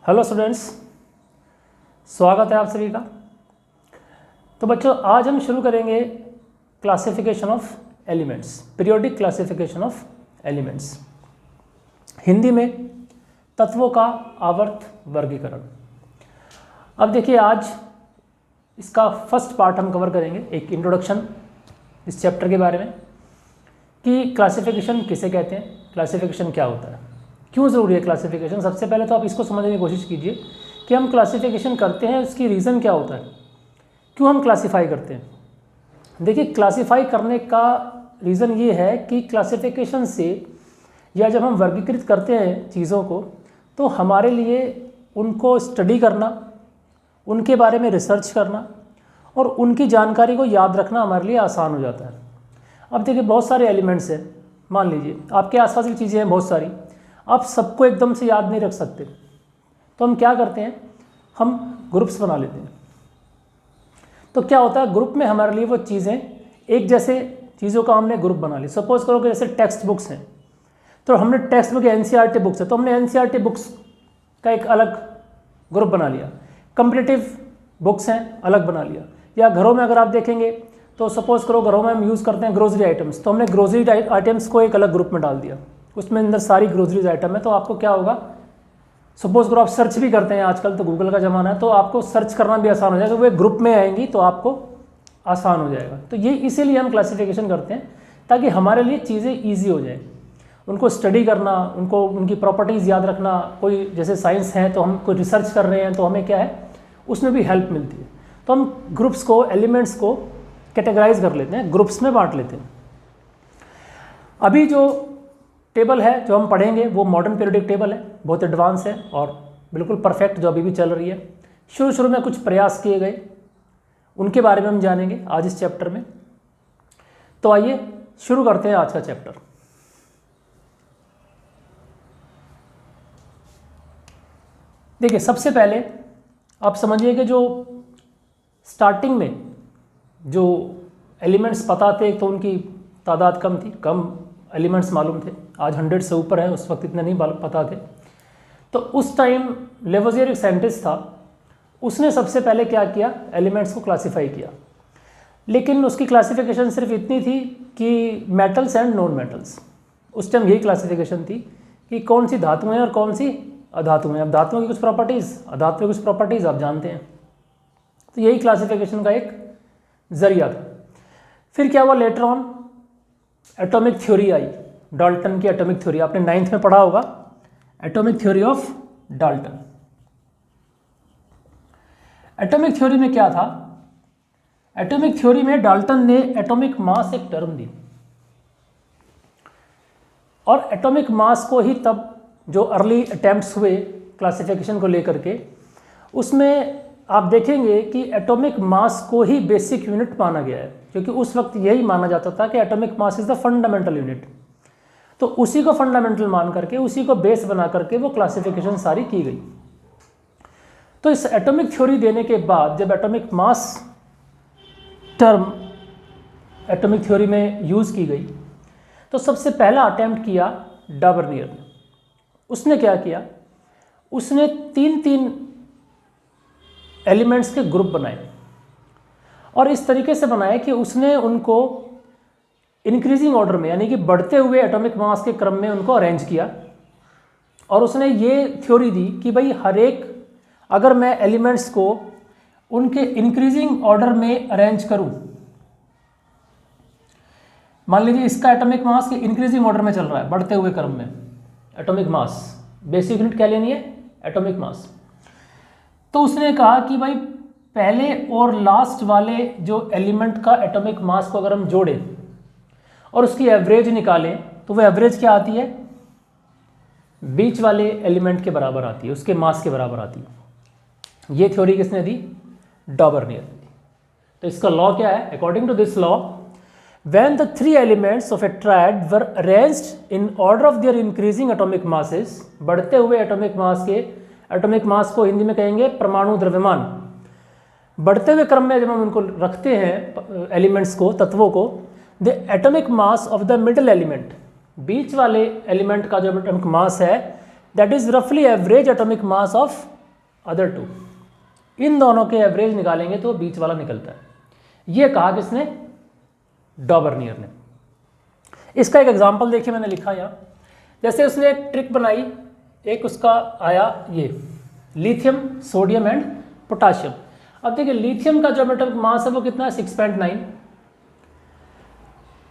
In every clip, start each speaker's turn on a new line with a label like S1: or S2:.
S1: Hello students, स्वागत है आप सभी का। तो बच्चों, आज हम शुरू करेंगे classification of elements, periodic classification of elements, Hindi में तत्वों का आवर्त वर्गीकरण। अब देखिए, आज इसका फर्स्ट पार्ट हम कवर करेंगे, एक इंट्रोडक्शन इस चैप्टर के बारे में कि क्लासिफिकेशन किसे कहते हैं, क्लासिफिकेशन क्या होता है, क्यों ज़रूरी है क्लासिफिकेशन। सबसे पहले तो आप इसको समझने की कोशिश कीजिए कि हम क्लासिफिकेशन करते हैं, उसकी रीज़न क्या होता है, क्यों हम क्लासीफाई करते हैं। देखिए, क्लासीफाई करने का रीज़न ये है कि क्लासिफिकेशन से या जब हम वर्गीकृत करते हैं चीज़ों को, तो हमारे लिए उनको स्टडी करना, उनके बारे में रिसर्च करना और उनकी जानकारी को याद रखना हमारे लिए आसान हो जाता है। अब देखिए, बहुत सारे एलिमेंट्स हैं, मान लीजिए आपके आसपास की चीज़ें हैं बहुत सारी, आप सबको एकदम से याद नहीं रख सकते, तो हम क्या करते हैं, हम ग्रुप्स बना लेते हैं। तो क्या होता है, ग्रुप में हमारे लिए वो चीज़ें, एक जैसे चीज़ों का हमने ग्रुप बना लिया। सपोज करो कि जैसे टेक्स्ट बुक्स हैं, तो हमने टेक्स्ट बुक एनसीईआरटी बुक्स है, तो हमने एनसीईआरटी बुक्स का एक अलग ग्रुप बना लिया। कम्पिटिटिव बुक्स हैं, अलग बना लिया। या घरों में अगर आप देखेंगे तो सपोज करो घरों में हम यूज़ करते हैं ग्रोसरी आइटम्स, तो हमने ग्रोसरी आइटम्स को एक अलग ग्रुप में डाल दिया, उसमें अंदर सारी ग्रोसरीज आइटम है। तो आपको क्या होगा, सपोज करो आप सर्च भी करते हैं, आजकल तो गूगल का ज़माना है, तो आपको सर्च करना भी आसान हो जाएगा, वो एक ग्रुप में आएंगी तो आपको आसान हो जाएगा। तो ये इसीलिए हम क्लासिफिकेशन करते हैं, ताकि हमारे लिए चीज़ें ईजी हो जाए, उनको स्टडी करना, उनको उनकी प्रॉपर्टीज़ याद रखना। कोई जैसे साइंस है तो हम कोई रिसर्च कर रहे हैं तो हमें क्या है, उसमें भी हेल्प मिलती है। तो हम ग्रुप्स को, एलिमेंट्स को कैटेगराइज कर लेते हैं, ग्रुप्स में बांट लेते हैं। अभी जो टेबल है जो हम पढ़ेंगे वो मॉडर्न पीरियोडिक टेबल है, बहुत एडवांस है और बिल्कुल परफेक्ट, जो अभी भी चल रही है। शुरू में कुछ प्रयास किए गए, उनके बारे में हम जानेंगे आज इस चैप्टर में। तो आइए शुरू करते हैं आज का चैप्टर। देखिए, सबसे पहले आप समझिए कि जो स्टार्टिंग में जो एलिमेंट्स पता थे, तो उनकी तादाद कम थी, कम एलिमेंट्स मालूम थे। आज 100 से ऊपर है, उस वक्त इतने नहीं पता थे। तो उस टाइम लेवोजियर एक साइंटिस्ट था, उसने सबसे पहले क्या किया, एलिमेंट्स को क्लासीफाई किया। लेकिन उसकी क्लासिफिकेशन सिर्फ इतनी थी कि मेटल्स एंड नॉन मेटल्स। उस टाइम यही क्लासिफिकेशन थी कि कौन सी धातुएं हैं और कौन सी अधातु हैं। अब धातुओं की कुछ प्रॉपर्टीज़, अधातुओं की कुछ प्रॉपर्टीज़ आप जानते हैं। तो यही क्लासिफिकेशन का एक जरिया था। फिर क्या हुआ, later on atomic theory I, Dalton की एटॉमिक थ्योरी, आपने 9th में पढ़ा होगा, atomic theory of Dalton. Atomic theory में क्या था, एटॉमिक थ्योरी में डाल्टन ने एटॉमिक मास एक टर्म दी, और एटॉमिक मास को ही तब जो अर्ली अटेम्प्ट्स हुए क्लासिफिकेशन को लेकर के, उसमें आप देखेंगे कि एटॉमिक मास को ही बेसिक यूनिट माना गया है, क्योंकि उस वक्त यही माना जाता था कि atomic mass is the fundamental unit. तो उसी को फंडामेंटल मान करके, उसी को बेस बना करके वो क्लासिफिकेशन सारी की गई। तो इस एटॉमिक थ्योरी देने के बाद जब atomic mass term atomic theory में यूज़ की गई, तो सबसे पहला अटेम्प्ट किया डाबर्नियर ने। उसने क्या किया, उसने 3 एलिमेंट्स के ग्रुप बनाए, और इस तरीके से बनाए कि उसने उनको इंक्रीजिंग ऑर्डर में, यानी कि बढ़ते हुए एटॉमिक मास के क्रम में उनको अरेंज किया। और उसने ये थ्योरी दी कि भाई हर एक, अगर मैं एलिमेंट्स को उनके इंक्रीजिंग ऑर्डर में अरेंज करूं, मान लीजिए इसका एटॉमिक मास इंक्रीजिंग ऑर्डर में चल रहा है, बढ़ते हुए क्रम में एटॉमिक मास, बेसिक यूनिट क्या लेनी है, एटॉमिक मास। तो उसने कहा कि भाई पहले और लास्ट वाले जो एलिमेंट का एटॉमिक मास को अगर हम जोड़ें और उसकी एवरेज निकालें, तो वो एवरेज क्या आती है, बीच वाले एलिमेंट के बराबर आती है, उसके मास के बराबर आती है। ये थ्योरी किसने दी, डाबर्नियर ने दी। तो इसका लॉ क्या है, according to this law, when the 3 elements of a triad were arranged in order of their increasing atomic masses, बढ़ते हुए एटॉमिक मास के, एटॉमिक मास को हिंदी में कहेंगे परमाणु द्रव्यमान, बढ़ते हुए क्रम में जब हम उनको रखते हैं एलिमेंट्स को, तत्वों को, the atomic mass of the middle element, बीच वाले एलिमेंट का जो एटॉमिक मास है, दैट इज रफली average atomic mass of other two, इन दोनों के एवरेज निकालेंगे तो बीच वाला निकलता है। ये कहा किसने? डॉबर्नियर ने। इसका एक एग्जांपल देखिए मैंने लिखा यहाँ, जैसे उसने एक ट्रिक बनाई, एक उसका आया ये लिथियम, सोडियम एंड पोटाशियम। अब देखिए लिथियम का जो एटॉमिक मास है वो कितना है? 6.9,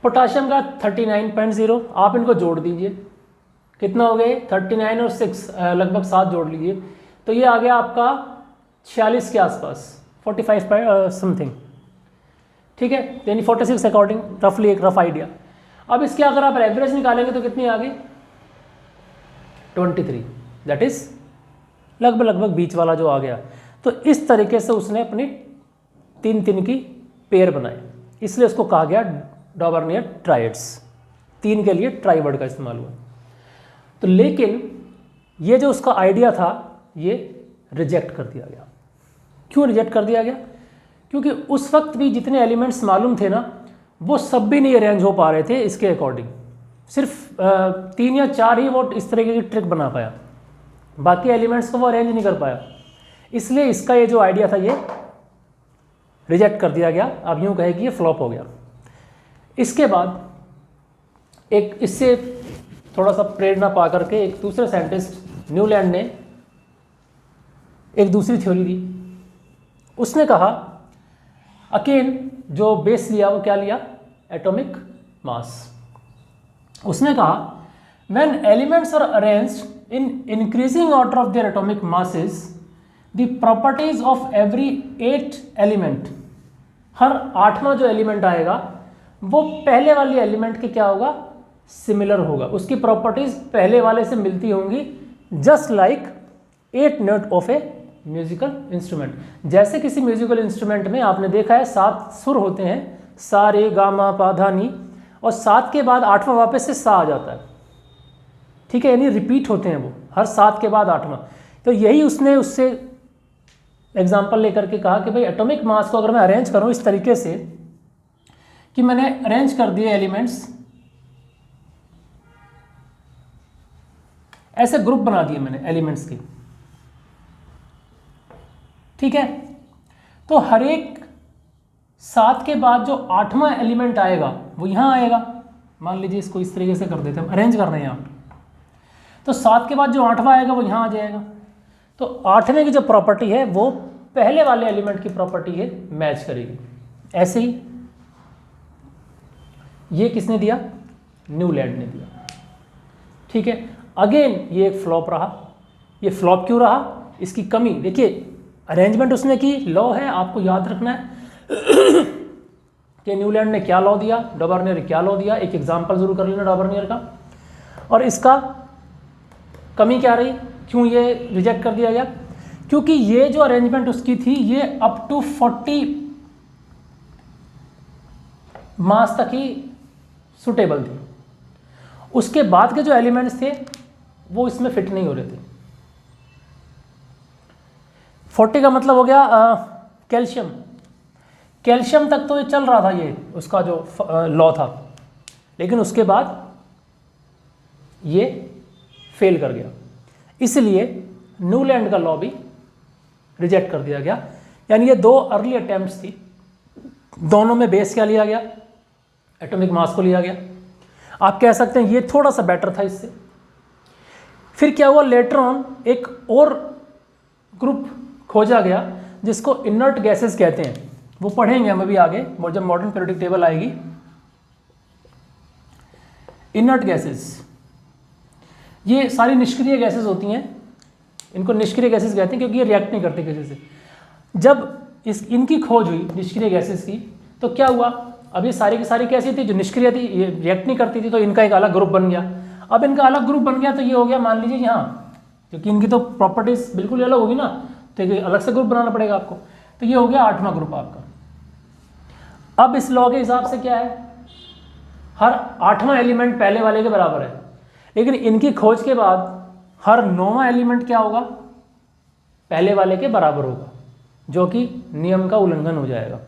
S1: पोटाशियम का 39.0। आप इनको जोड़ दीजिए, कितना हो गए? 39 और 6 लगभग 7 जोड़ लीजिए, तो ये आ गया आपका 46 के आसपास, 45 समथिंग, ठीक है, यानी 46 अकॉर्डिंग, रफली एक रफ आइडिया। अब इसके अगर आप एवरेज निकालेंगे तो कितनी आ गई? 23, दैट इज लगभग बीच वाला जो आ गया। तो इस तरीके से उसने अपनी 3 की पेयर बनाए, इसलिए उसको कहा गया डॉबर्नियर ट्राइड्स। 3 के लिए ट्राई वर्ड का इस्तेमाल हुआ। तो लेकिन ये जो उसका आइडिया था ये रिजेक्ट कर दिया गया। क्यों रिजेक्ट कर दिया गया? क्योंकि उस वक्त भी जितने एलिमेंट्स मालूम थे ना, वो सब भी नहीं अरेंज हो पा रहे थे इसके अकॉर्डिंग। सिर्फ 3 या 4 ही वो इस तरीके की ट्रिक बना पाया, बाकी एलिमेंट्स को वो अरेंज नहीं कर पाया। इसलिए इसका ये जो आइडिया था ये रिजेक्ट कर दिया गया। अब यूँ कहे कि ये फ्लॉप हो गया। इसके बाद एक इससे थोड़ा सा प्रेरणा पा करके एक दूसरे साइंटिस्ट न्यूलैंड ने एक दूसरी थ्योरी दी। उसने कहा अगेन जो बेस लिया वो क्या लिया? Atomic mass. उसने कहा when elements are arranged in increasing order of their atomic masses, the properties of every 8 element, हर 8वां जो एलिमेंट आएगा वो पहले वाले एलिमेंट के क्या होगा? सिमिलर होगा, उसकी प्रॉपर्टीज पहले वाले से मिलती होंगी, just like 8 note of A musical instrument. जैसे किसी म्यूजिकल इंस्ट्रूमेंट में आपने देखा है 7 सुर होते हैं, सा रे गा मा पा धा नी, और 7 के बाद 8वां वापस से सा आ जाता है, ठीक है, यानी रिपीट होते हैं वो हर 7 के बाद 8वां। तो यही उसने उससे एग्जाम्पल लेकर के कहा कि भाई एटॉमिक मास को अगर मैं अरेंज करूँ इस तरीके से कि मैंने अरेंज कर दिए एलिमेंट्स, ऐसे ग्रुप बना दिए मैंने एलिमेंट्स के, ठीक है, तो हर एक 7 के बाद जो 8वां एलिमेंट आएगा वो यहाँ आएगा। मान लीजिए इसको इस तरीके से कर देते हैं, अरेंज कर रहे हैं यहाँ, तो 7 के बाद जो 8वां आएगा वो यहाँ आ जाएगा। तो 8वें की जो प्रॉपर्टी है वो पहले वाले एलिमेंट की प्रॉपर्टी है, मैच करेगी। ऐसे ही ये किसने दिया? न्यूलैंड ने दिया, ठीक है। अगेन ये एक फ्लॉप रहा। ये फ्लॉप क्यों रहा? इसकी कमी देखिए, अरेंजमेंट उसने की, लॉ है, आपको याद रखना है कि न्यूलैंड ने क्या लॉ दिया, डॉबर्नियर ने क्या लॉ दिया। एक एग्जांपल जरूर कर लेना डॉबर्नियर का। और इसका कमी क्या रही, क्यों ये रिजेक्ट कर दिया गया? क्योंकि ये जो अरेंजमेंट उसकी थी ये अप टू 40 मास तक ही सुटेबल थी। उसके बाद के जो एलिमेंट्स थे वो इसमें फिट नहीं हो रहे थे। 40 का मतलब हो गया कैल्शियम। कैल्शियम तक तो ये चल रहा था, ये उसका जो लॉ था, लेकिन उसके बाद ये फेल कर गया। इसलिए न्यूलैंड का लॉ भी रिजेक्ट कर दिया गया। यानी ये 2 अर्ली अटेम्प्ट्स थी, दोनों में बेस क्या लिया गया? एटॉमिक मास को लिया गया। आप कह सकते हैं ये थोड़ा सा बेटर था इससे। फिर क्या हुआ, लेटर ऑन एक और ग्रुप खोजा गया जिसको इनर्ट गैसेस कहते हैं। वो पढ़ेंगे हम अभी आगे जब मॉडर्न पीरियोडिक टेबल आएगी। इनर्ट गैसेस ये सारी निष्क्रिय गैसेस होती हैं, इनको निष्क्रिय गैसेस कहते हैं क्योंकि ये रिएक्ट नहीं करते किसी से। जब इनकी खोज हुई निष्क्रिय गैसेस की, तो क्या हुआ, अब ये सारी की सारी कैसी थी? जो निष्क्रिय थी, ये रिएक्ट नहीं करती थी, तो इनका एक अलग ग्रुप बन गया। अब इनका अलग ग्रुप बन गया तो ये हो गया, मान लीजिए यहाँ, क्योंकि इनकी तो प्रॉपर्टीज बिल्कुल अलग होगी ना, तो एक अलग से ग्रुप बनाना पड़ेगा आपको। तो ये हो गया 8वां ग्रुप आपका। अब इस लॉ के हिसाब से क्या है, हर 8वां एलिमेंट पहले वाले के बराबर है, लेकिन इनकी खोज के बाद हर 9वां एलिमेंट क्या होगा? पहले वाले के बराबर होगा, जो कि नियम का उल्लंघन हो जाएगा।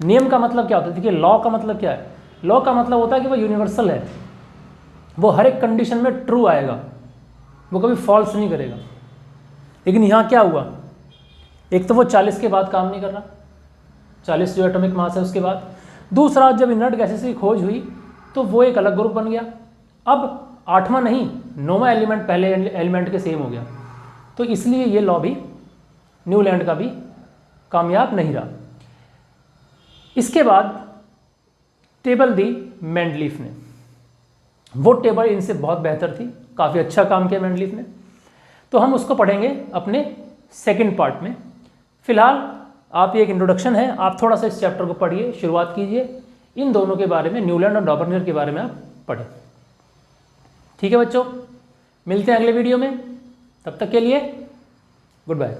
S1: नियम का मतलब क्या होता है? देखिए, लॉ का मतलब क्या है? लॉ का मतलब होता है कि वो यूनिवर्सल है, वो हर एक कंडीशन में ट्रू आएगा, वो कभी फॉल्स नहीं करेगा। लेकिन यहाँ क्या हुआ, एक तो वो 40 के बाद काम नहीं कर रहा, 40 जो एटॉमिक मास है उसके बाद। दूसरा, जब इनर्ट गैसेस की खोज हुई तो वो एक अलग ग्रुप बन गया। अब 8वां नहीं 9वां एलिमेंट पहले एलिमेंट के सेम हो गया, तो इसलिए ये लॉ भी न्यूलैंड का भी कामयाब नहीं रहा। इसके बाद टेबल दी मेंडलीफ ने, वो टेबल इनसे बहुत बेहतर थी, काफ़ी अच्छा काम किया मेंडलीफ ने, तो हम उसको पढ़ेंगे अपने सेकंड पार्ट में। फिलहाल आप ये एक इंट्रोडक्शन है, आप थोड़ा सा इस चैप्टर को पढ़िए, शुरुआत कीजिए, इन दोनों के बारे में, न्यूलैंड और डॉबर्नियर के बारे में आप पढ़ें। ठीक है बच्चों, मिलते हैं अगले वीडियो में, तब तक के लिए गुड बाय।